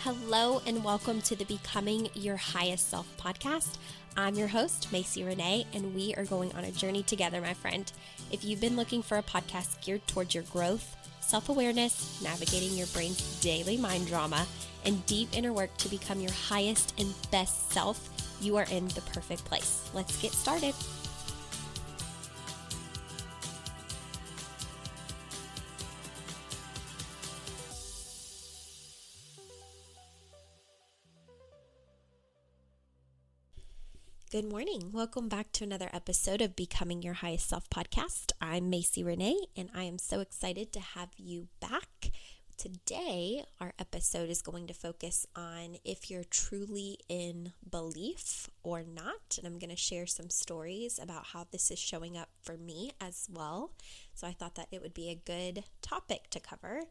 Hello and welcome to the Becoming Your Highest Self podcast. I'm your host, Macie Renae, and we are going on a journey together, my friend. If you've been looking for a podcast geared towards your growth, self-awareness, navigating your brain's daily mind drama, and deep inner work to become your highest and best self, you are in the perfect place. Let's get started. Good morning. Welcome back to another episode of Becoming Your Highest Self podcast. I'm Macie Renae, and I am so excited to have you back. Today, our episode is going to focus on if you're truly in belief or not, and I'm going to share some stories about how this is showing up for me as well. So I thought that it would be a good topic to cover.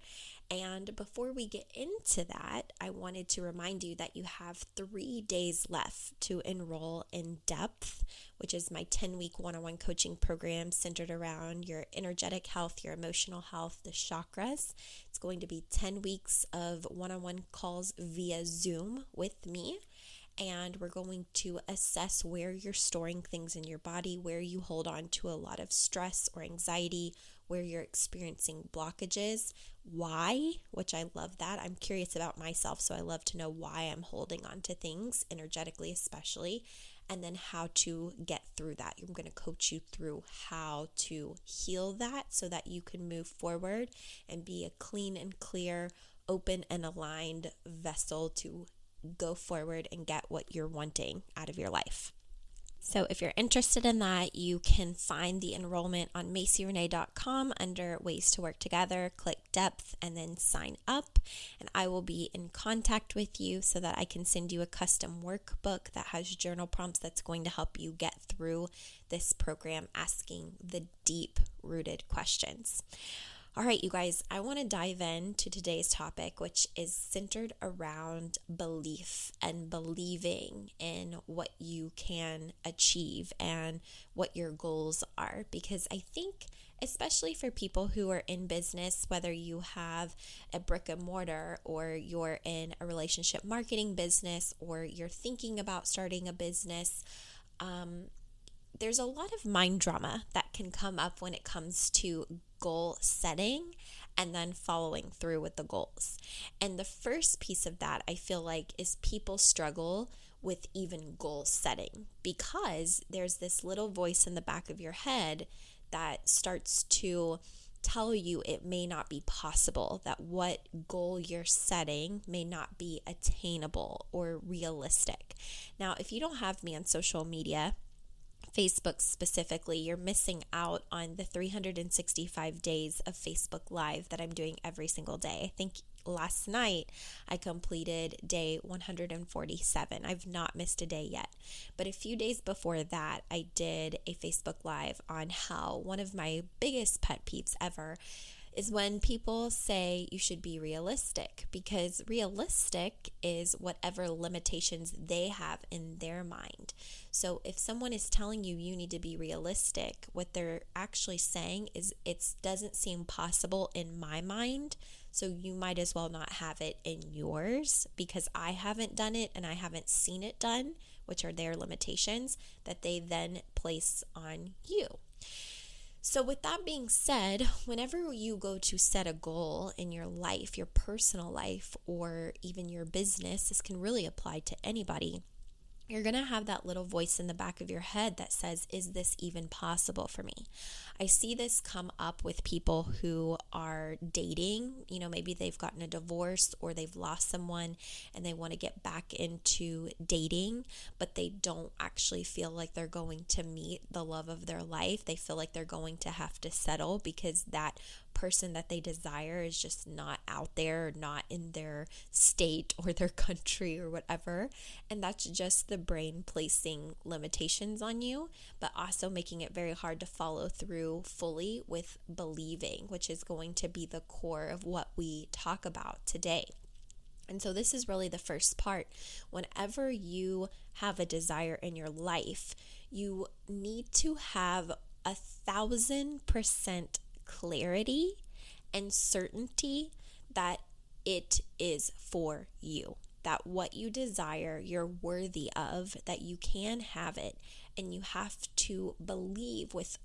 And before we get into that, I wanted to remind you that you have 3 days left to enroll in Depth, which is my 10-week one-on-one coaching program centered around your energetic health, your emotional health, the chakras. It's going to be 10 weeks of one-on-one calls via Zoom with me. And we're going to assess where you're storing things in your body, where you hold on to a lot of stress or anxiety, where you're experiencing blockages, why, which I love that. I'm curious about myself, so I love to know why I'm holding on to things, energetically especially, and then how to get through that. I'm going to coach you through how to heal that so that you can move forward and be a clean and clear, open and aligned vessel to go forward and get what you're wanting out of your life. So if you're interested in that, you can find the enrollment on macierenae.com under Ways to Work Together, click Depth, and then sign up. And I will be in contact with you so that I can send you a custom workbook that has journal prompts that's going to help you get through this program, asking the deep-rooted questions. All right, you guys, I want to dive into today's topic, which is centered around belief and believing in what you can achieve and what your goals are. Because I think, especially for people who are in business, whether you have a brick and mortar or you're in a relationship marketing business or you're thinking about starting a business, there's a lot of mind drama that can come up when it comes to goal setting and then following through with the goals. And the first piece of that, I feel like, is people struggle with even goal setting because there's this little voice in the back of your head that starts to tell you it may not be possible, that what goal you're setting may not be attainable or realistic. Now, if you don't have me on social media, Facebook specifically, you're missing out on the 365 days of Facebook Live that I'm doing every single day. I think last night I completed day 147. I've not missed a day yet. But a few days before that, I did a Facebook Live on how one of my biggest pet peeves ever is when people say you should be realistic, because realistic is whatever limitations they have in their mind. So if someone is telling you you need to be realistic, what they're actually saying is it doesn't seem possible in my mind, so you might as well not have it in yours, because I haven't done it and I haven't seen it done, which are their limitations that they then place on you. So with that being said, whenever you go to set a goal in your life, your personal life, or even your business, this can really apply to anybody, you're going to have that little voice in the back of your head that says, is this even possible for me? I see this come up with people who are dating. Maybe they've gotten a divorce or they've lost someone and they want to get back into dating, but they don't actually feel like they're going to meet the love of their life. They feel like they're going to have to settle because that person that they desire is just not out there, not in their state or their country or whatever. And that's just the brain placing limitations on you, but also making it very hard to follow through fully with believing, which is going to be the core of what we talk about today. And so this is really the first part. Whenever you have a desire in your life, you need to have 1,000% clarity and certainty that it is for you. That what you desire, you're worthy of, that you can have it, and you have to believe with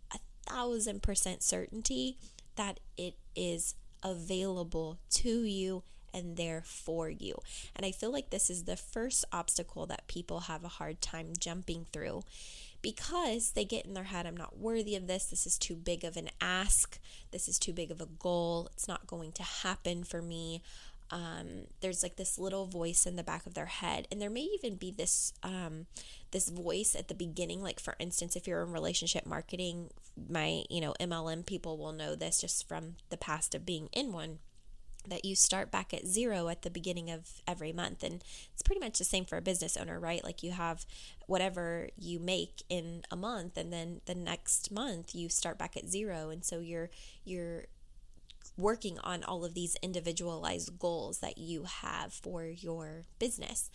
1,000% certainty that it is available to you and there for you. And I feel like this is the first obstacle that people have a hard time jumping through, because they get in their head, I'm not worthy of this. This is too big of an ask. This is too big of a goal. It's not going to happen for me. There's like this little voice in the back of their head, and there may even be this voice at the beginning. Like, for instance, if you're in relationship marketing, my MLM people will know this just from the past of being in one, that you start back at zero at the beginning of every month. And it's pretty much the same for a business owner, right? Like, you have whatever you make in a month, and then the next month you start back at zero. And so you're working on all of these individualized goals that you have for your business.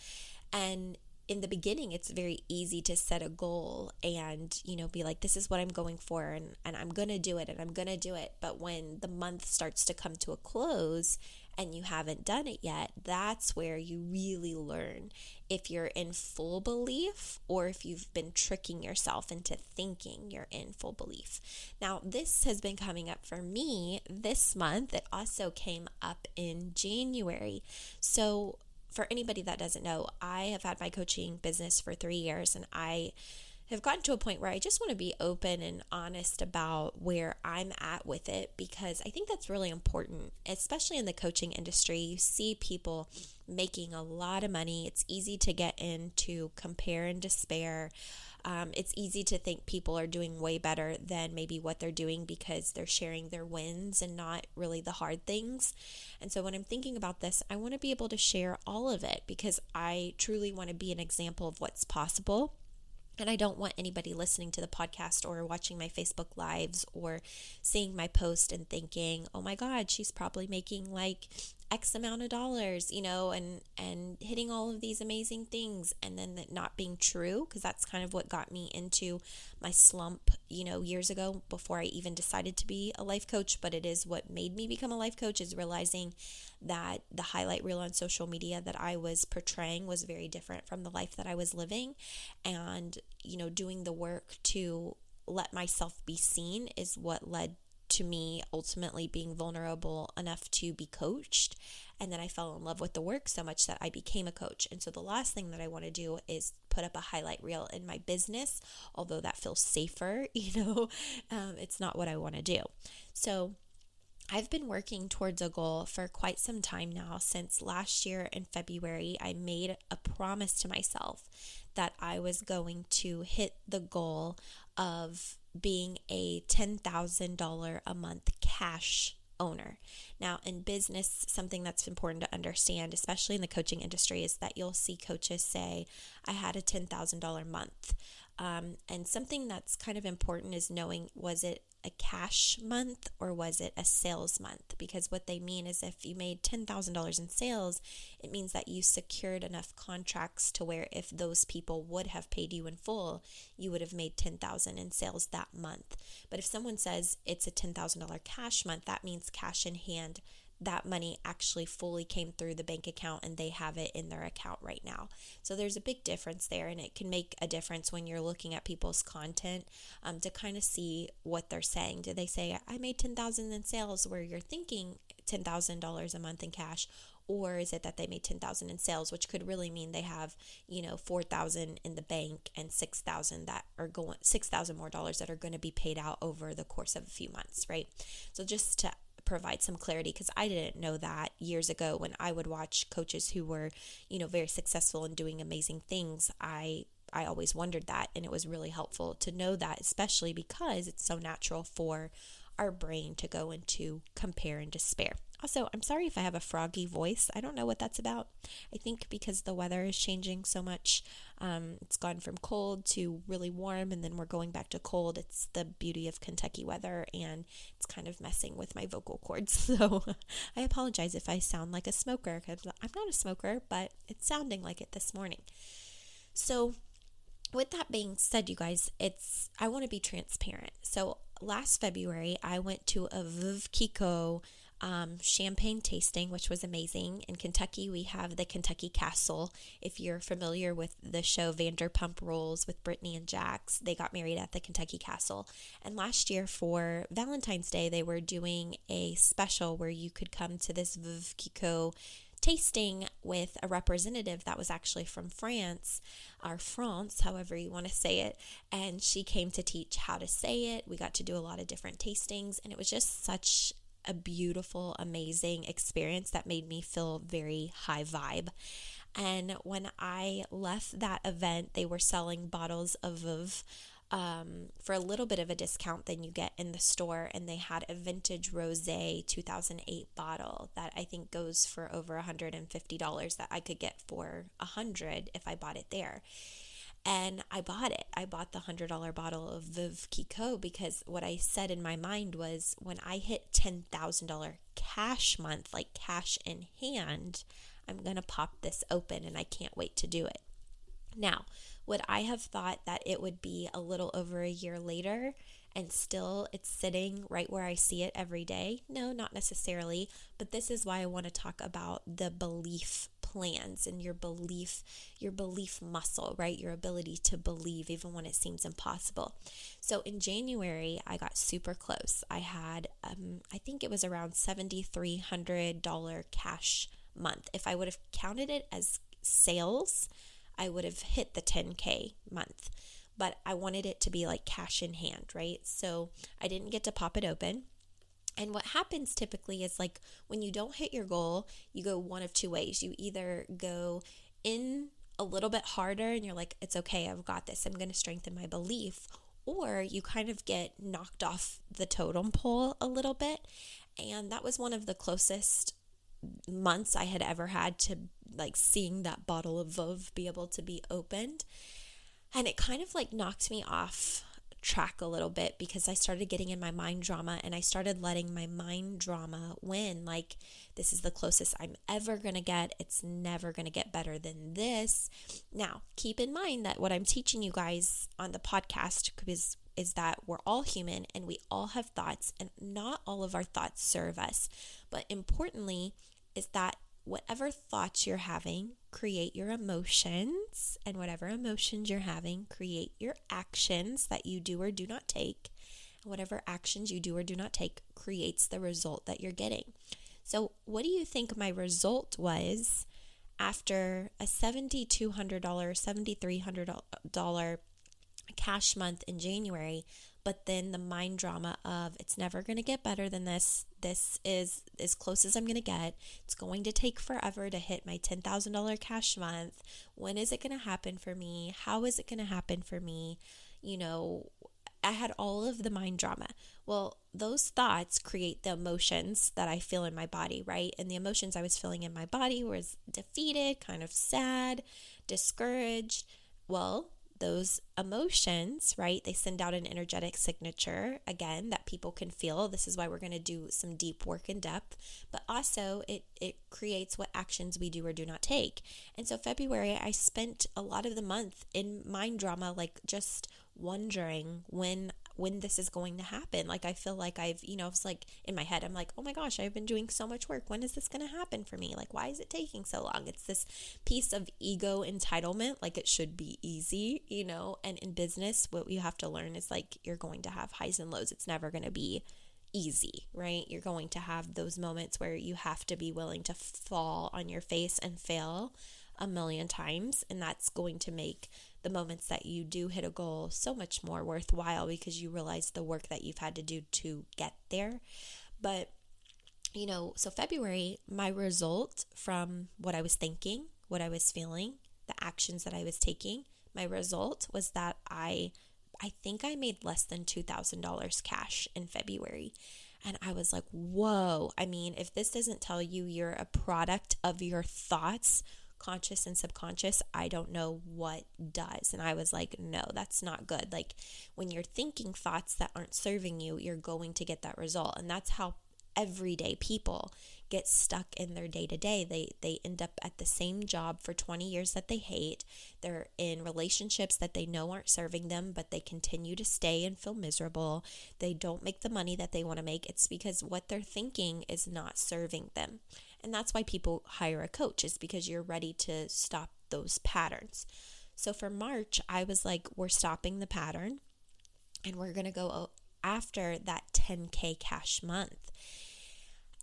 And in the beginning, it's very easy to set a goal and, be like, this is what I'm going for, and I'm going to do it, and I'm going to do it. But when the month starts to come to a close and you haven't done it yet, that's where you really learn if you're in full belief or if you've been tricking yourself into thinking you're in full belief. Now, this has been coming up for me this month. It also came up in January. So for anybody that doesn't know, I have had my coaching business for 3 years, and I have gotten to a point where I just want to be open and honest about where I'm at with it, because I think that's really important, especially in the coaching industry. You see people making a lot of money. It's easy to get into compare and despair. It's easy to think people are doing way better than maybe what they're doing because they're sharing their wins and not really the hard things. And so when I'm thinking about this, I want to be able to share all of it, because I truly want to be an example of what's possible. And I don't want anybody listening to the podcast or watching my Facebook lives or seeing my post and thinking, oh my God, she's probably making like X amount of dollars, and hitting all of these amazing things, and then that not being true, because that's kind of what got me into my slump, years ago, before I even decided to be a life coach. But it is what made me become a life coach, is realizing that the highlight reel on social media that I was portraying was very different from the life that I was living. And, doing the work to let myself be seen is what led to me ultimately being vulnerable enough to be coached. And then I fell in love with the work so much that I became a coach. And so the last thing that I want to do is put up a highlight reel in my business, although that feels safer, it's not what I want to do. So I've been working towards a goal for quite some time now. Since last year in February, I made a promise to myself that I was going to hit the goal of being a $10,000 a month cash owner. Now, in business, something that's important to understand, especially in the coaching industry, is that you'll see coaches say, I had a $10,000 month. And something that's kind of important is knowing, was it a cash month or was it a sales month? Because what they mean is, if you made $10,000 in sales, it means that you secured enough contracts to where if those people would have paid you in full, you would have made $10,000 in sales that month. But if someone says it's a $10,000 cash month, that means cash in hand. That money actually fully came through the bank account and they have it in their account right now. So there's a big difference there, and it can make a difference when you're looking at people's content to kind of see what they're saying. Do they say, I made $10,000 in sales, where you're thinking $10,000 a month in cash? Or is it that they made $10,000 in sales, which could really mean they have, $4,000 in the bank and $6,000 more dollars that are going to be paid out over the course of a few months, right? So just to provide some clarity, because I didn't know that years ago when I would watch coaches who were, very successful and doing amazing things. I always wondered that, and it was really helpful to know that, especially because it's so natural for our brain to go into compare and despair. Also, I'm sorry if I have a froggy voice. I don't know what that's about. I think because the weather is changing so much. It's gone from cold to really warm, and then we're going back to cold. It's the beauty of Kentucky weather, and it's kind of messing with my vocal cords. So I apologize if I sound like a smoker, because I'm not a smoker, but it's sounding like it this morning. So with that being said, you guys, I want to be transparent. So last February, I went to a Veuve Clicquot champagne tasting, which was amazing. In Kentucky, we have the Kentucky Castle. If you're familiar with the show Vanderpump Rules with Brittany and Jax, they got married at the Kentucky Castle. And last year for Valentine's Day, they were doing a special where you could come to this Veuve Clicquot tasting with a representative that was actually from France, or France, however you want to say it. And she came to teach how to say it. We got to do a lot of different tastings, and it was just such a beautiful, amazing experience that made me feel very high vibe. And when I left that event, they were selling bottles of Veuve for a little bit of a discount than you get in the store, and they had a vintage rosé 2008 bottle that I think goes for over $150 that I could get for $100 if I bought it there. And I bought it. I bought the $100 bottle of Veuve Clicquot because what I said in my mind was, when I hit $10,000 cash month, like cash in hand, I'm going to pop this open, and I can't wait to do it. Now, would I have thought that it would be a little over a year later and still it's sitting right where I see it every day? No, not necessarily. But this is why I want to talk about the belief plans and your belief muscle, right? Your ability to believe even when it seems impossible. So in January, I got super close. I had, I think it was around $7,300 cash month. If I would have counted it as sales, I would have hit the 10K month, but I wanted it to be like cash in hand, right? So I didn't get to pop it open. And what happens typically is, like, when you don't hit your goal, you go one of two ways. You either go in a little bit harder and you're like, it's okay, I've got this, I'm going to strengthen my belief. Or you kind of get knocked off the totem pole a little bit. And that was one of the closest months I had ever had to, like, seeing that bottle of Veuve be able to be opened. And it kind of like knocked me off track a little bit because I started getting in my mind drama, and I started letting my mind drama win. Like, this is the closest I'm ever going to get. It's never going to get better than this. Now, keep in mind that what I'm teaching you guys on the podcast is that we're all human and we all have thoughts, and not all of our thoughts serve us. But importantly is that whatever thoughts you're having create your emotions, and whatever emotions you're having create your actions that you do or do not take. And whatever actions you do or do not take creates the result that you're getting. So what do you think my result was after a $7,200, $7,300 cash month in January, but then the mind drama of, it's never going to get better than this. This is as close as I'm going to get. It's going to take forever to hit my $10,000 cash month. When is it going to happen for me? How is it going to happen for me? You know, I had all of the mind drama. Well, those thoughts create the emotions that I feel in my body, right? And the emotions I was feeling in my body was defeated, kind of sad, discouraged. Well, those emotions, right, they send out an energetic signature, again, that people can feel. This is why we're going to do some deep work in depth, but also it creates what actions we do or do not take. And so February, I spent a lot of the month in mind drama, like just wondering when this is going to happen. Like, I feel like it's like in my head, I'm like, oh my gosh, I've been doing so much work. When is this going to happen for me? Like, why is it taking so long? It's this piece of ego entitlement, like it should be easy, and in business, what you have to learn is, like, you're going to have highs and lows. It's never going to be easy, right? You're going to have those moments where you have to be willing to fall on your face and fail a million times, and that's going to make the moments that you do hit a goal so much more worthwhile because you realize the work that you've had to do to get there. But so February, my result from what I was thinking, what I was feeling, the actions that I was taking, my result was that I think I made less than $2,000 cash in February. And I was like, whoa. I mean, if this doesn't tell you you're a product of your thoughts, conscious and subconscious, I don't know what does. And I was like, no, that's not good. Like, when you're thinking thoughts that aren't serving you, you're going to get that result. And that's how everyday people get stuck in their day-to-day. They end up at the same job for 20 years that they hate. They're in relationships that they know aren't serving them, but they continue to stay and feel miserable. They don't make the money that they want to make. It's because what they're thinking is not serving them. And that's why people hire a coach, is because you're ready to stop those patterns. So for March, I was like, we're stopping the pattern and we're going to go after that 10K cash month.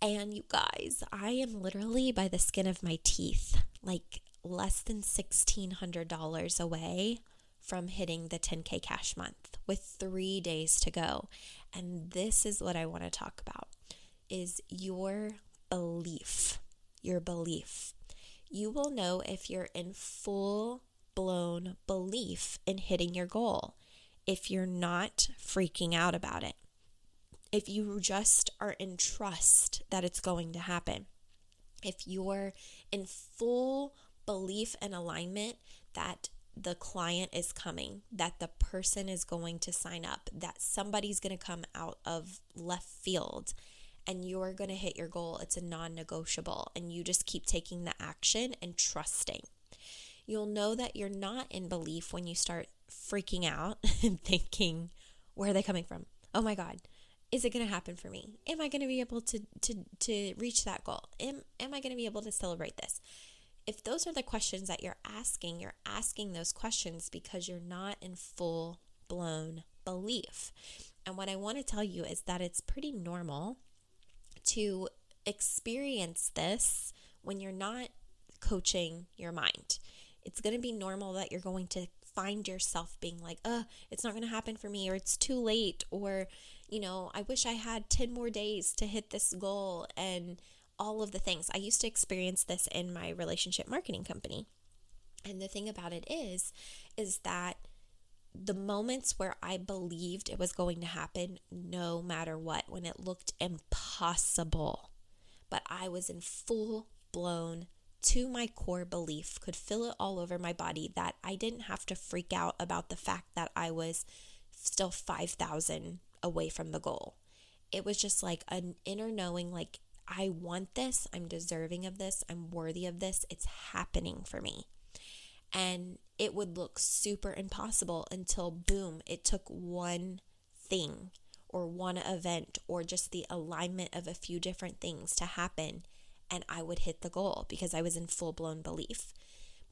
And you guys, I am literally by the skin of my teeth, like less than $1,600 away from hitting the 10K cash month with 3 days to go. And this is what I want to talk about, is your belief. Your belief. You will know if you're in full-blown belief in hitting your goal, if you're not freaking out about it, if you just are in trust that it's going to happen, if you're in full belief and alignment that the client is coming, that the person is going to sign up, that somebody's going to come out of left field and you're going to hit your goal. It's a non-negotiable, and you just keep taking the action and trusting. You'll know that you're not in belief when you start freaking out and thinking, where are they coming from? Oh my God. Is it going to happen for me? Am I going to be able to reach that goal? Am I going to be able to celebrate this? If those are the questions that you're asking those questions because you're not in full-blown belief. And what I want to tell you is that it's pretty normal to experience this when you're not coaching your mind. It's going to be normal that you're going to find yourself being like, it's not going to happen for me, or it's too late, or, I wish I had 10 more days to hit this goal, and all of the things. I used to experience this in my relationship marketing company. And the thing about it is that the moments where I believed it was going to happen, no matter what, when it looked impossible, but I was in full blown, to my core belief, could feel it all over my body, that I didn't have to freak out about the fact that I was still 5,000 away from the goal. It was just like an inner knowing, like, I want this, I'm deserving of this, I'm worthy of this, it's happening for me. And it would look super impossible until, boom, it took one thing or one event or just the alignment of a few different things to happen, and I would hit the goal because I was in full-blown belief.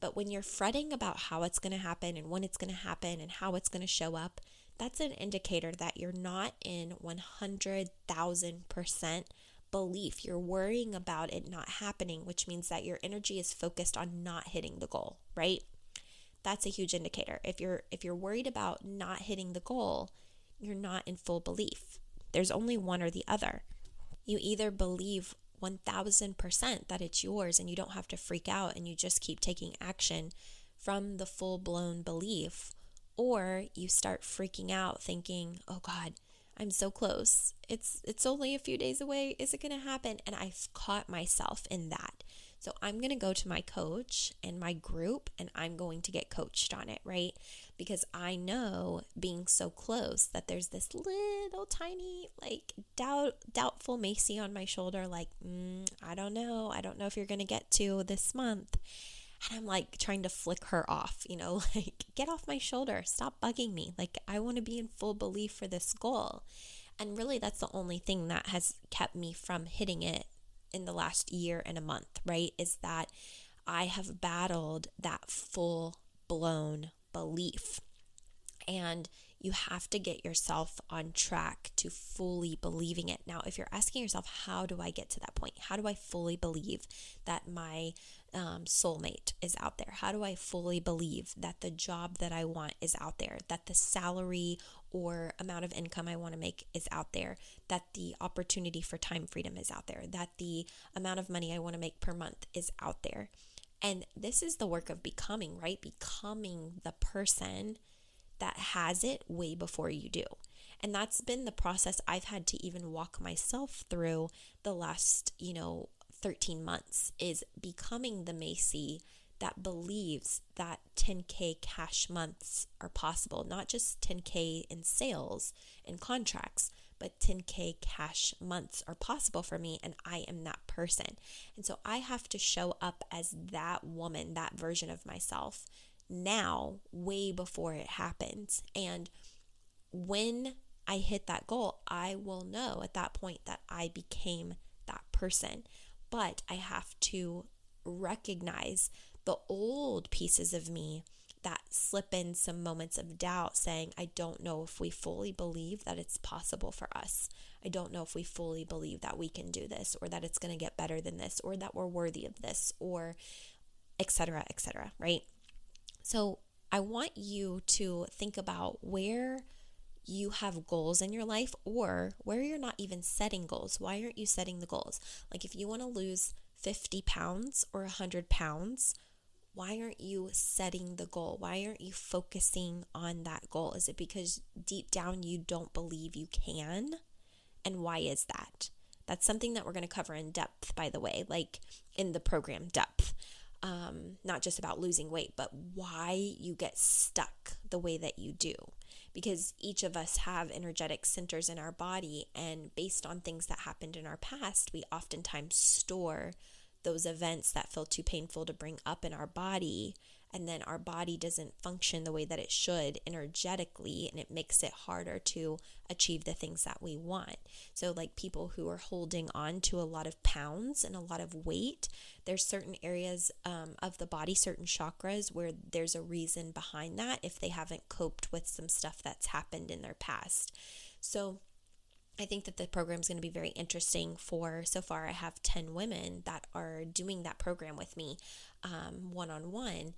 But when you're fretting about how it's going to happen and when it's going to happen and how it's going to show up, that's an indicator that you're not in 100,000% belief. You're worrying about it not happening, which means that your energy is focused on not hitting the goal, right? That's a huge indicator. If you're worried about not hitting the goal, you're not in full belief. There's only one or the other. You either believe 1,000% that it's yours and you don't have to freak out and you just keep taking action from the full-blown belief, or you start freaking out thinking, oh God, I'm so close. It's only a few days away. Is it going to happen? And I've caught myself in that. So I'm going to go to my coach and my group and I'm going to get coached on it, right? Because I know, being so close, that there's this little tiny, like, doubtful Macie on my shoulder, like, I don't know if you're going to get to this month. And I'm like trying to flick her off, like, get off my shoulder, stop bugging me. Like, I want to be in full belief for this goal. And really, that's the only thing that has kept me from hitting it in the last year and a month, right? Is that I have battled that full-blown belief. And you have to get yourself on track to fully believing it. Now, if you're asking yourself, how do I get to that point? How do I fully believe that my soulmate is out there? How do I fully believe that the job that I want is out there? That the salary or amount of income I want to make is out there? That the opportunity for time freedom is out there? That the amount of money I want to make per month is out there? And this is the work of becoming, right? Becoming the person that has it way before you do. And that's been the process I've had to even walk myself through the last, 13 months, is becoming the Macie that believes that 10K cash months are possible, not just 10K in sales and contracts, but 10K cash months are possible for me, and I am that person. And so I have to show up as that woman, that version of myself now, way before it happens. And when I hit that goal, I will know at that point that I became that person. But I have to recognize the old pieces of me that slip in some moments of doubt, saying, I don't know if we fully believe that it's possible for us. I don't know if we fully believe that we can do this, or that it's going to get better than this, or that we're worthy of this, or etc., right? So I want you to think about where you have goals in your life, or where you're not even setting goals. Why aren't you setting the goals? Like if you want to lose 50 pounds or 100 pounds, why aren't you setting the goal? Why aren't you focusing on that goal? Is it because deep down you don't believe you can? And why is that? That's something that we're going to cover in depth, by the way, like in the program depth. Not just about losing weight, but why you get stuck the way that you do. Because each of us have energetic centers in our body, and based on things that happened in our past, we oftentimes store those events that feel too painful to bring up in our body, and then our body doesn't function the way that it should energetically, and it makes it harder to achieve the things that we want. So like people who are holding on to a lot of pounds and a lot of weight, there's certain areas of the body, certain chakras, where there's a reason behind that if they haven't coped with some stuff that's happened in their past. So I think that the program is going to be very interesting. So far I have 10 women that are doing that program with me one-on-one.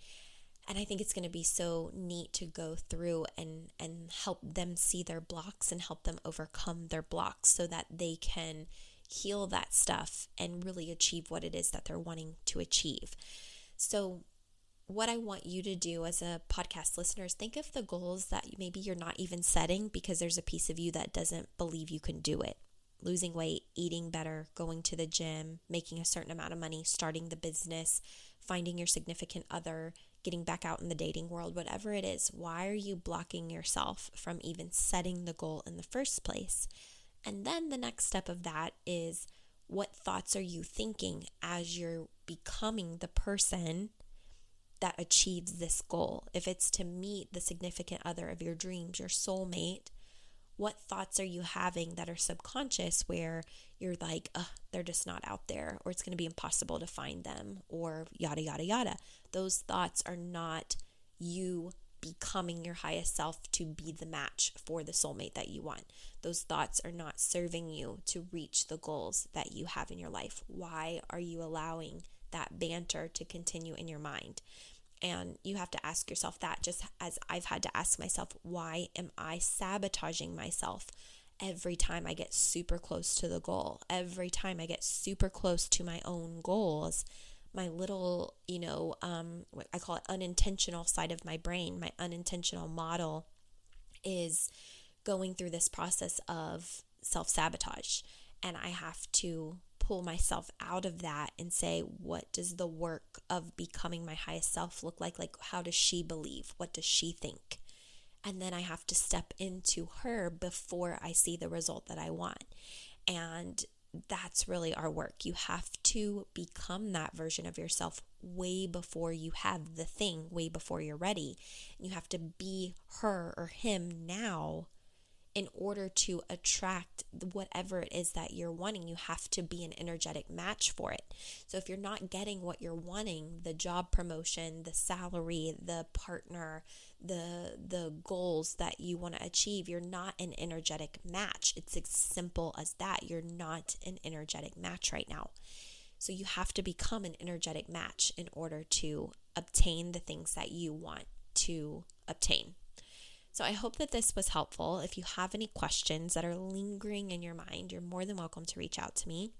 And I think it's going to be so neat to go through and help them see their blocks and help them overcome their blocks so that they can heal that stuff and really achieve what it is that they're wanting to achieve. So what I want you to do as a podcast listener is think of the goals that maybe you're not even setting because there's a piece of you that doesn't believe you can do it. Losing weight, eating better, going to the gym, making a certain amount of money, starting the business, finding your significant other, getting back out in the dating world, whatever it is. Why are you blocking yourself from even setting the goal in the first place? And then the next step of that is, what thoughts are you thinking as you're becoming the person that achieves this goal? If it's to meet the significant other of your dreams, your soulmate, what thoughts are you having that are subconscious where you're like, they're just not out there, or it's going to be impossible to find them, or yada, yada, yada. Those thoughts are not you becoming your highest self to be the match for the soulmate that you want. Those thoughts are not serving you to reach the goals that you have in your life. Why are you allowing that banter to continue in your mind? And you have to ask yourself that, just as I've had to ask myself, why am I sabotaging myself every time I get super close to the goal? Every time I get super close to my own goals, my little, I call it unintentional side of my brain, my unintentional model is going through this process of self-sabotage. And I have to pull myself out of that and say, what does the work of becoming my highest self look like? Like, how does she believe? What does she think? And then I have to step into her before I see the result that I want. And that's really our work. You have to become that version of yourself way before you have the thing, way before you're ready. And you have to be her or him now in order to attract whatever it is that you're wanting. You have to be an energetic match for it. So if you're not getting what you're wanting, the job promotion, the salary, the partner, the goals that you want to achieve, you're not an energetic match. It's as simple as that. You're not an energetic match right now. So you have to become an energetic match in order to obtain the things that you want to obtain. So I hope that this was helpful. If you have any questions that are lingering in your mind, you're more than welcome to reach out to me.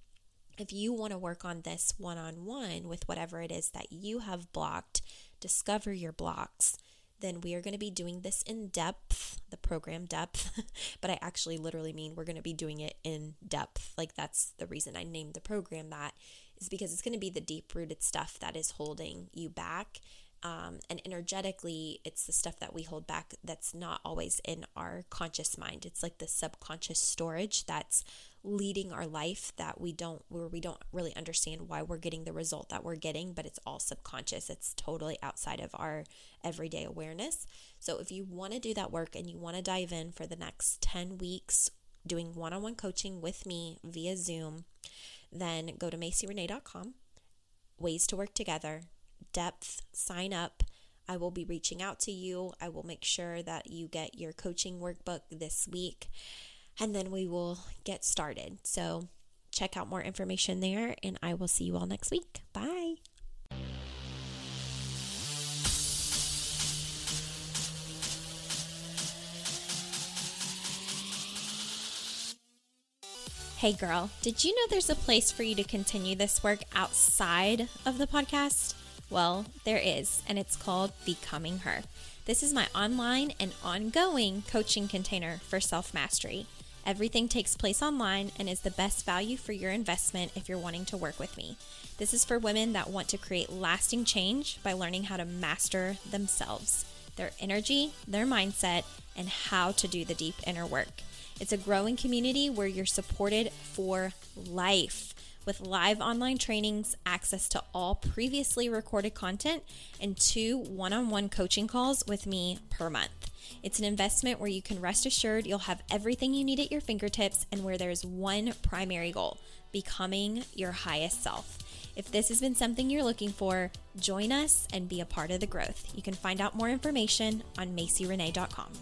If you want to work on this one-on-one with whatever it is that you have blocked, discover your blocks, then we are going to be doing this in depth, the program depth, but I actually literally mean we're going to be doing it in depth. Like, that's the reason I named the program that, is because it's going to be the deep-rooted stuff that is holding you back. And energetically, it's the stuff that we hold back that's not always in our conscious mind. It's like the subconscious storage that's leading our life where we don't really understand why we're getting the result that we're getting, but it's all subconscious. It's totally outside of our everyday awareness. So if you want to do that work and you want to dive in for the next 10 weeks doing one-on-one coaching with me via Zoom, then go to macierenae.com, ways to work together, depth, sign up. I will be reaching out to you. I will make sure that you get your coaching workbook this week, and then we will get started. So check out more information there, and I will see you all next week. Bye. Hey girl, did you know there's a place for you to continue this work outside of the podcast? Well, there is, and it's called Becoming Her. This is my online and ongoing coaching container for self-mastery. Everything takes place online and is the best value for your investment if you're wanting to work with me. This is for women that want to create lasting change by learning how to master themselves, their energy, their mindset, and how to do the deep inner work. It's a growing community where you're supported for life with live online trainings, access to all previously recorded content, and 2 one-on-one coaching calls with me per month. It's an investment where you can rest assured you'll have everything you need at your fingertips and where there's one primary goal: becoming your highest self. If this has been something you're looking for, join us and be a part of the growth. You can find out more information on macierenae.com.